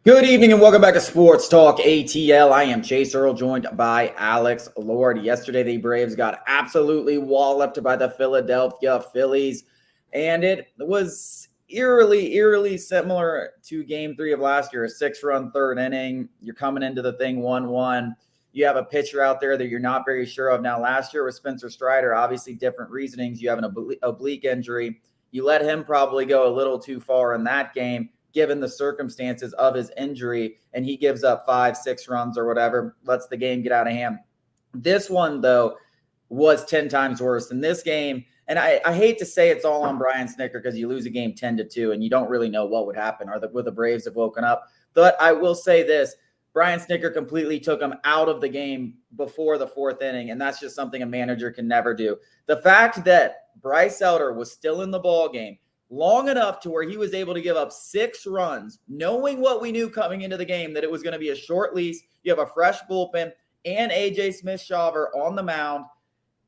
Good evening and welcome back to Sports Talk ATL. I am Chase Earl, joined by Alex Lord. Yesterday, the Braves got absolutely walloped by the Philadelphia Phillies, and it was eerily similar to Game 3 of last year, a 6-run third inning. You're coming into the thing 1-1. You have a pitcher out there that you're not very sure of. Now, last year with Spencer Strider, obviously different reasonings. You have an oblique injury. You let him probably go a little too far in that game, given the circumstances of his injury, and he gives up 5-6 runs or whatever, lets the game get out of hand. This one, though, was 10 times worse. In this game, and I hate to say it's all on Brian Snitker because you lose a game 10-2 and you don't really know what would happen or would the Braves have woken up. But I will say this, Brian Snitker completely took him out of the game before the fourth inning, and that's just something a manager can never do. The fact that Bryce Elder was still in the ball game long enough to where he was able to give up 6 runs, knowing what we knew coming into the game, that it was going to be a short lease. You have a fresh bullpen and A.J. Smith-Shawver on the mound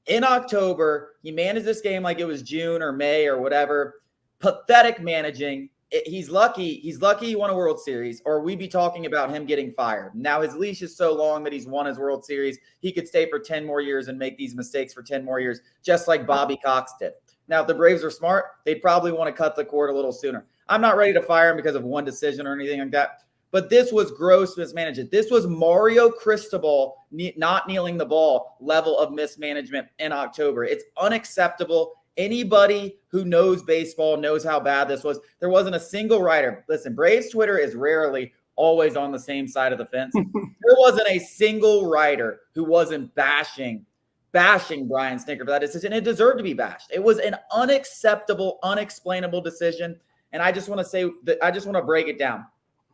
in October. He managed this game like it was June or May or whatever. Pathetic managing. He's lucky he won a World Series, or we'd be talking about him getting fired. Now his leash is so long that he's won his World Series. He could stay for 10 more years and make these mistakes for 10 more years, just like Bobby Cox did. Now, if the Braves are smart, they'd probably want to cut the cord a little sooner. I'm not ready to fire him because of one decision or anything like that, but this was gross mismanagement. This was Mario Cristobal not kneeling the ball level of mismanagement in October. It's unacceptable. Anybody who knows baseball knows how bad this was. There wasn't a single writer. Listen, Braves Twitter is rarely always on the same side of the fence. There wasn't a single writer who wasn't bashing Brian Snitker for that decision. It deserved to be bashed. It was an unacceptable, unexplainable decision. And I just want to say that I just want to break it down.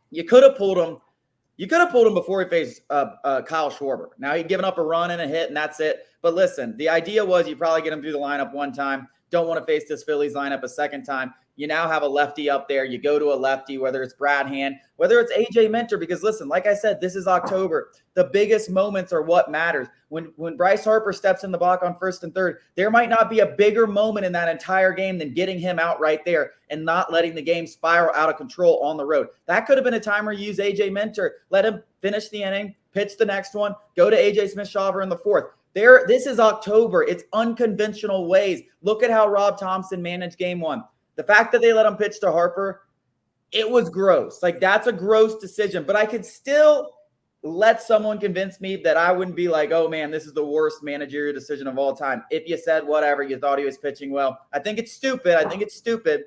You could have pulled him. You could have pulled him before he faced Kyle Schwarber. Now he'd given up a run and a hit, and that's it. But listen, the idea was you probably get him through the lineup one time. Don't want to face this Phillies lineup a second time. You now have a lefty up there. You go to a lefty, whether it's Brad Hand, whether it's AJ Minter, because listen, like I said, this is October. The biggest moments are what matters. When Bryce Harper steps in the block on first and third, there might not be a bigger moment in that entire game than getting him out right there and not letting the game spiral out of control on the road. That could have been a time where you use AJ Minter, let him finish the inning, pitch the next one, go to AJ Smith-Shawver in the fourth. This is October. It's unconventional ways. Look at how Rob Thompson managed game 1. The fact that they let him pitch to Harper, it was gross. Like, that's a gross decision. But I could still let someone convince me that I wouldn't be like, oh, man, this is the worst managerial decision of all time. If you said whatever, you thought he was pitching well. I think it's stupid.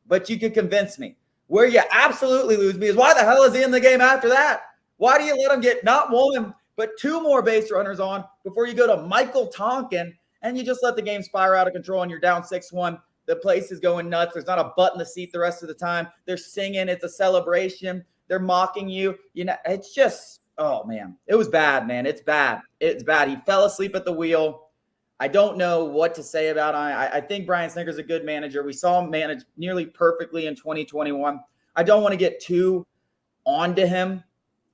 But you could convince me. Where you absolutely lose me is why the hell is he in the game after that? Why do you let him get not one, but 2 more base runners on before you go to Michael Tonkin and you just let the game spiral out of control and you're down 6-1? The place is going nuts. There's not a butt in the seat the rest of the time. They're singing. It's a celebration. They're mocking you. You know, it's just, oh, man. It was bad, man. It's bad. It's bad. He fell asleep at the wheel. I don't know what to say about him. I think Brian Snitker is a good manager. We saw him manage nearly perfectly in 2021. I don't want to get too onto him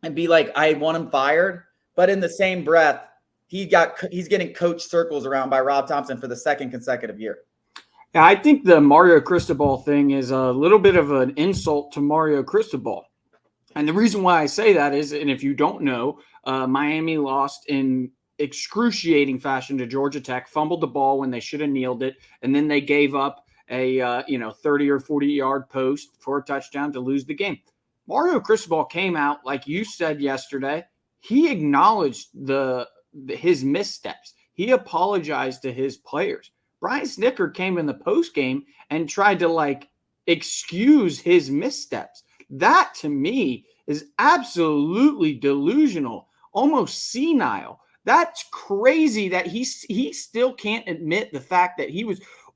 and be like, I want him fired. But in the same breath, he's getting coach circles around by Rob Thompson for the second consecutive year. Yeah, I think the Mario Cristobal thing is a little bit of an insult to Mario Cristobal. And the reason why I say that is, and if you don't know, Miami lost in excruciating fashion to Georgia Tech, fumbled the ball when they should have kneeled it, and then they gave up a 30 or 40-yard post for a touchdown to lose the game. Mario Cristobal came out, like you said yesterday, he acknowledged his missteps. He apologized to his players. Brian Snitker came in the postgame and tried to excuse his missteps. That to me is absolutely delusional, almost senile. That's crazy that he still can't admit the fact that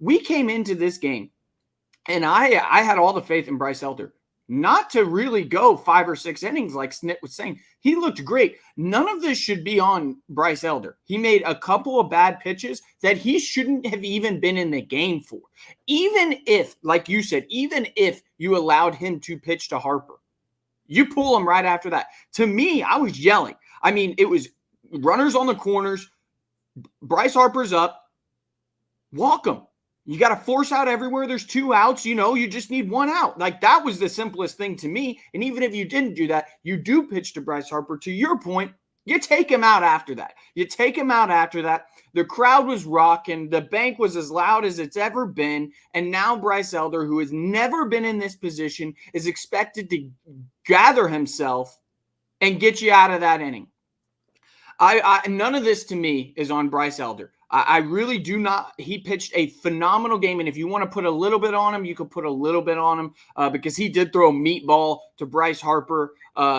we came into this game and I had all the faith in Bryce Elder. Not to really go 5 or 6 innings like Snit was saying. He looked great. None of this should be on Bryce Elder. He made a couple of bad pitches that he shouldn't have even been in the game for. Even if, like you said, even if you allowed him to pitch to Harper, you pull him right after that. To me, I was yelling. I mean, it was runners on the corners. Bryce Harper's up. Walk him. You got to force out everywhere there's 2 outs. You just need 1 out. Like, that was the simplest thing to me. And even if you didn't do that, you do pitch to Bryce Harper. To your point, you take him out after that. The crowd was rocking. The bank was as loud as it's ever been. And now Bryce Elder, who has never been in this position, is expected to gather himself and get you out of that inning. None of this to me is on Bryce Elder. I really do not. He pitched a phenomenal game, and if you want to put a little bit on him, you could put a little bit on him because he did throw a meatball to Bryce Harper.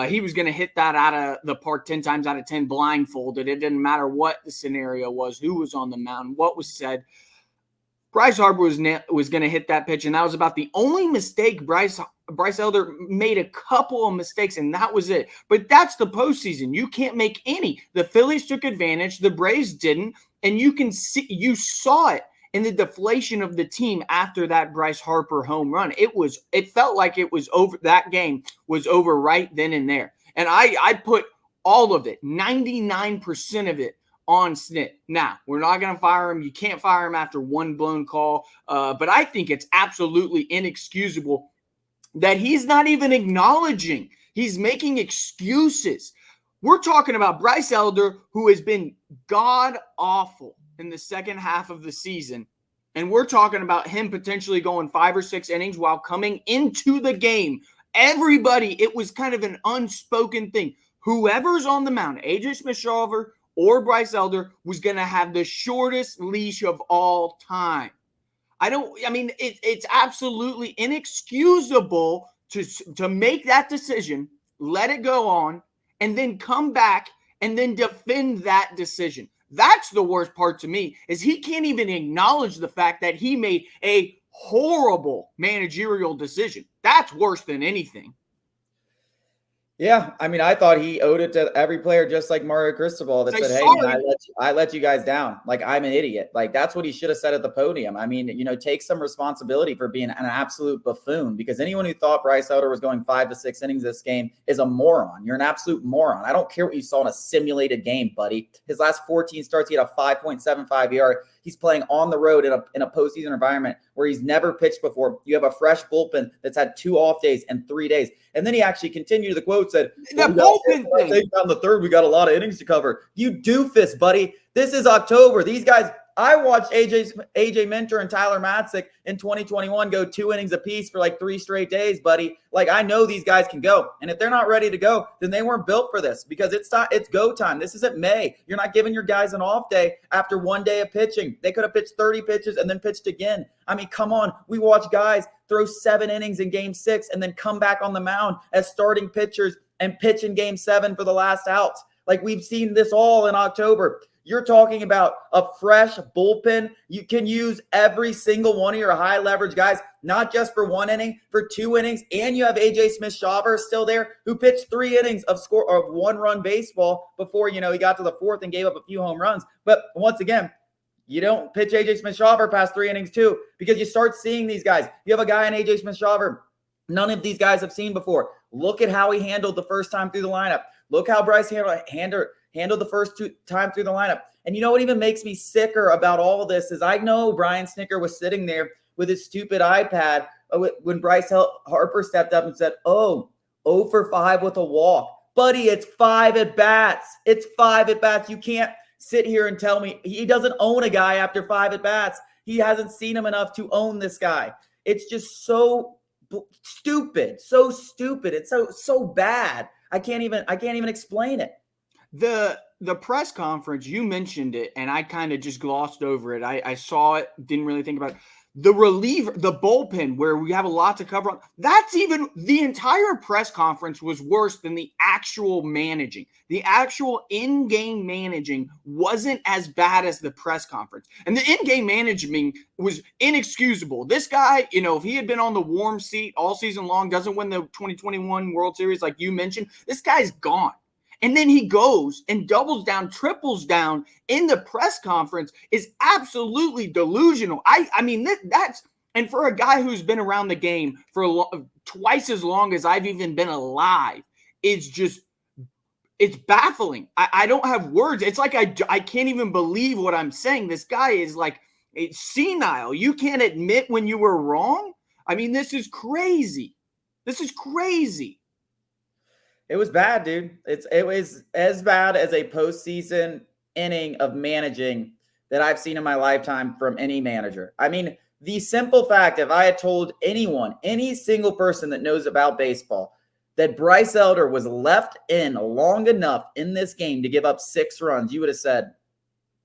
He was going to hit that out of the park 10 times out of 10 blindfolded. It didn't matter what the scenario was, who was on the mound, what was said. Bryce Harper was going to hit that pitch, and that was about the only mistake Bryce Elder made. A couple of mistakes, and that was it. But that's the postseason. You can't make any. The Phillies took advantage. The Braves didn't, and you saw it in the deflation of the team after that Bryce Harper home run. It felt like it was over. That game was over right then and there. And I put all of it, 99% of it, on Snit. Now, we're not going to fire him. You can't fire him after one blown call. But I think it's absolutely inexcusable that he's not even acknowledging. He's making excuses. We're talking about Bryce Elder, who has been god-awful in the second half of the season. And we're talking about him potentially going 5 or 6 innings while coming into the game. Everybody, it was kind of an unspoken thing. Whoever's on the mound, AJ Smith-Shawver or Bryce Elder, was going to have the shortest leash of all time. It's absolutely inexcusable to make that decision, let it go on, and then come back and then defend that decision. That's the worst part to me, is he can't even acknowledge the fact that he made a horrible managerial decision. That's worse than anything. Yeah, I thought he owed it to every player, just like Mario Cristobal, that said, "Hey, man, I let you guys down. Like, I'm an idiot." Like, that's what he should have said at the podium. Take some responsibility for being an absolute buffoon, because anyone who thought Bryce Elder was going 5 to 6 innings this game is a moron. You're an absolute moron. I don't care what you saw in a simulated game, buddy. His last 14 starts, he had a 5.75 ERA. He's playing on the road in a postseason environment where he's never pitched before. You have a fresh bullpen that's had 2 off days in 3 days. And then he actually continued. The quote said, "The bullpen thing. I think on the third, we got a lot of innings to cover." You doofus, buddy. This is October. These guys, I watched AJ Minter and Tyler Matzik in 2021 go 2 innings apiece for like 3 straight days, buddy. Like, I know these guys can go. And if they're not ready to go, then they weren't built for this, because it's go time. This isn't May. You're not giving your guys an off day after 1 day of pitching. They could have pitched 30 pitches and then pitched again. Come on. We watch guys throw 7 innings in game 6 and then come back on the mound as starting pitchers and pitch in game 7 for the last out. Like, we've seen this all in October. You're talking about a fresh bullpen. You can use every single one of your high leverage guys, not just for 1 inning, for 2 innings. And you have AJ Smith-Shawver still there, who pitched 3 innings of 1-run baseball before, he got to the 4th and gave up a few home runs. But once again, you don't pitch AJ Smith-Shawver past 3 innings too, because you start seeing these guys. You have a guy in AJ Smith-Shawver none of these guys have seen before. Look at how he handled the first time through the lineup. Look how Bryce handled the first time through the lineup. And you know what even makes me sicker about all of this is I know Brian Snitker was sitting there with his stupid iPad when Bryce Harper stepped up and said, 0 for 5 with a walk. Buddy, it's 5 at-bats. It's 5 at-bats. You can't sit here and tell me he doesn't own a guy after 5 at-bats. He hasn't seen him enough to own this guy. It's just so stupid. So stupid. It's so bad. I can't even explain it. The press conference, you mentioned it, and I kind of just glossed over it. I saw it, didn't really think about it. The reliever, the bullpen, where we have a lot to cover on, that's even the entire press conference was worse than the actual managing. The actual in-game managing wasn't as bad as the press conference. And the in-game managing was inexcusable. This guy, if he had been on the warm seat all season long, doesn't win the 2021 World Series like you mentioned, this guy's gone. And then he goes and doubles down, triples down in the press conference is absolutely delusional. I mean, that's, and for a guy who's been around the game for twice as long as I've even been alive, it's baffling. I don't have words. It's like I can't even believe what I'm saying. This guy is like It's senile. You can't admit when you were wrong. I mean, this is crazy. This is crazy. It was bad, dude. It was as bad as a postseason inning of managing that I've seen in my lifetime from any manager. I mean, the simple fact, if I had told anyone, any single person that knows about baseball, that Bryce Elder was left in long enough in this game to give up 6 runs, you would have said,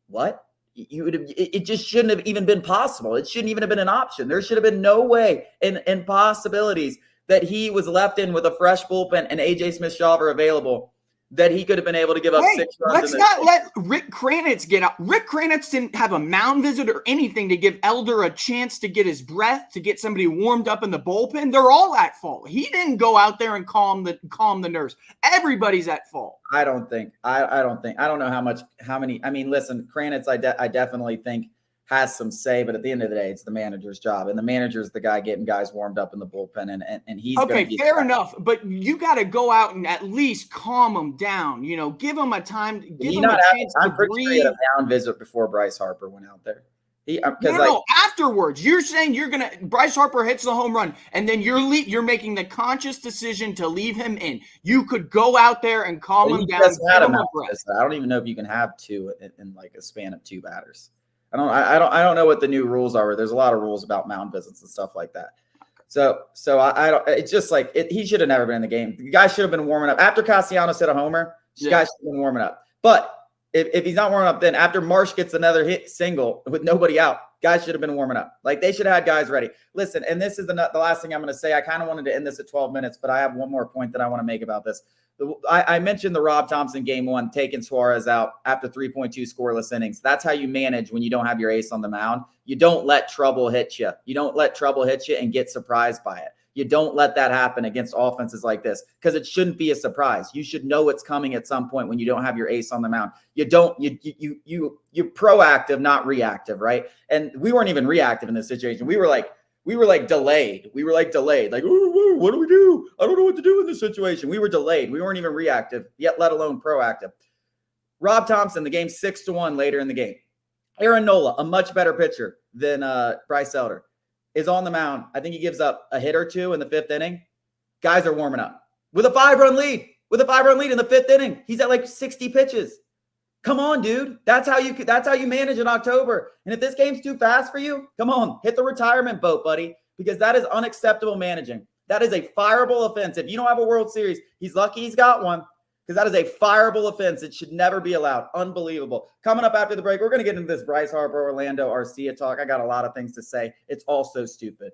what? You would have, it just shouldn't have even been possible. It shouldn't even have been an option. There should have been no way in possibilities that he was left in with a fresh bullpen and AJ Smith-Shawver available, that he could have been able to give up 6 runs. Let's not let Rick Kranitz get out. Rick Kranitz didn't have a mound visit or anything to give Elder a chance to get his breath, to get somebody warmed up in the bullpen. They're all at fault. He didn't go out there and calm the nerves. Everybody's at fault. I don't know how many. I mean, listen, Kranitz, I definitely think has some say, but at the end of the day, it's the manager's job, and the manager's the guy getting guys warmed up in the bullpen, and he's okay. Fair enough, but you got to go out and at least calm them down. You know, give them a time. Give them a chance to breathe. Sure he had a mound visit before Bryce Harper went out there. Afterwards, you're saying Bryce Harper hits the home run, and then you're making the conscious decision to leave him in. You could go out there and calm him down. I don't even know if you can have 2 in like a span of 2 batters. I don't know what the new rules are. There's a lot of rules about mound visits and stuff like that. So I don't. It's just like he should have never been in the game. The guy should have been warming up after Castellanos hit a homer. The guy should have been warming up. But if he's not warming up, then after Marsh gets another hit single with nobody out, guys should have been warming up. Like they should have had guys ready. Listen, and this is the last thing I'm going to say. I kind of wanted to end this at 12 minutes, but I have one more point that I want to make about this. I mentioned the Rob Thompson game 1, taking Suarez out after 3.2 scoreless innings. That's how you manage when you don't have your ace on the mound. You don't let trouble hit you. You don't let trouble hit you and get surprised by it. You don't let that happen against offenses like this, because it shouldn't be a surprise. You should know it's coming at some point when you don't have your ace on the mound. You're proactive, not reactive, right? And we weren't even reactive in this situation. We were like delayed. Like, ooh, what do we do? I don't know what to do in this situation. We were delayed. We weren't even reactive, yet let alone proactive. Rob Thompson, the game 6-1 later in the game. Aaron Nola, a much better pitcher than Bryce Elder, is on the mound. I think he gives up a hit or 2 in the 5th inning. Guys are warming up with a 5-run lead. With a 5-run lead in the 5th inning, he's at like 60 pitches. Come on, dude. That's how you manage in October. And if this game's too fast for you, come on, hit the retirement boat, buddy, because that is unacceptable managing. That is a fireable offense. If you don't have a World Series, he's lucky he's got one, because that is a fireable offense. It should never be allowed. Unbelievable. Coming up after the break, we're going to get into this Bryce Harper, Orlando Arcia talk. I got a lot of things to say. It's all so stupid.